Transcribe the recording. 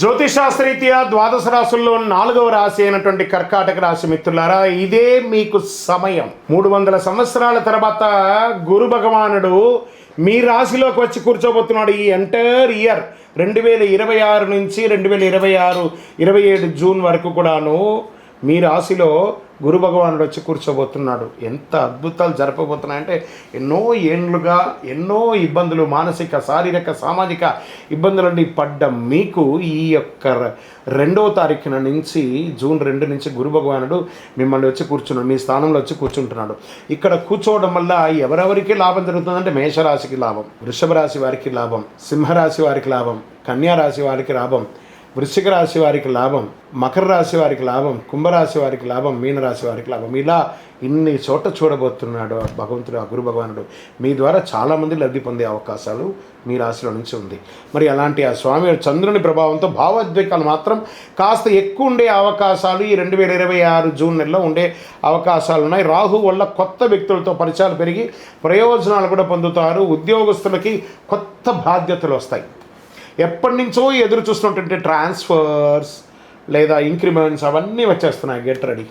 జ్యోతిషాస్త్రరీత్యా ద్వాదశ రాశుల్లో 4వ రాశి అయినటువంటి కర్కాటక రాశి మిత్రులారా, ఇదే మీకు సమయం. 300 సంవత్సరాల తర్వాత గురు భగవానుడు మీ రాశిలోకి వచ్చి కూర్చోబోతున్నాడు. ఈ ఎంటైర్ ఇయర్ 2026 నుంచి 27 జూన్ వరకు కూడాను మీ రాశిలో గురు భగవానుడు వచ్చి కూర్చోబోతున్నాడు. ఎంత అద్భుతాలు జరపబోతున్నాయంటే, ఎన్నో ఏండ్లుగా ఎన్నో ఇబ్బందులు, మానసిక శారీరక సామాజిక ఇబ్బందులన్నీ పడ్డ మీకు ఈ యొక్క 2వ తారీఖున నుంచి జూన్ 2 నుంచి గురు భగవానుడు మిమ్మల్ని వచ్చి కూర్చున్నాడు, మీ స్థానంలో వచ్చి కూర్చుంటున్నాడు. ఇక్కడ కూర్చోవడం వల్ల ఎవరెవరికి లాభం జరుగుతుందంటే, మేషరాశికి లాభం, వృషభ రాశి వారికి లాభం, సింహరాశి వారికి లాభం, కన్యా రాశి వారికి లాభం, వృశ్చిక రాశి వారికి లాభం, మకర రాశి వారికి లాభం, కుంభరాశి వారికి లాభం, మీనరాశి వారికి లాభం. ఇలా ఇన్ని చోట చూడబోతున్నాడు భగవంతుడు, ఆ గురు భగవానుడు. మీ ద్వారా చాలామంది లబ్ధి పొందే అవకాశాలు మీ రాశిలో నుంచి ఉంది. మరి అలాంటి ఆ స్వామి చంద్రుని ప్రభావంతో భావోద్వేగాలు మాత్రం కాస్త ఎక్కువ ఉండే అవకాశాలు ఈ 2026 జూన్ నెలలో ఉండే అవకాశాలు ఉన్నాయి. రాహు వల్ల కొత్త వ్యక్తులతో పరిచయాలు పెరిగి ప్రయోజనాలు కూడా పొందుతారు. ఉద్యోగస్తులకి కొత్త బాధ్యతలు వస్తాయి. ఎప్పటి నుంచో ఎదురు చూస్తున్నటువంటి ట్రాన్స్ఫర్స్ లేదా ఇంక్రిమెంట్స్ అవన్నీ వచ్చేస్తున్నాయి. Get ready.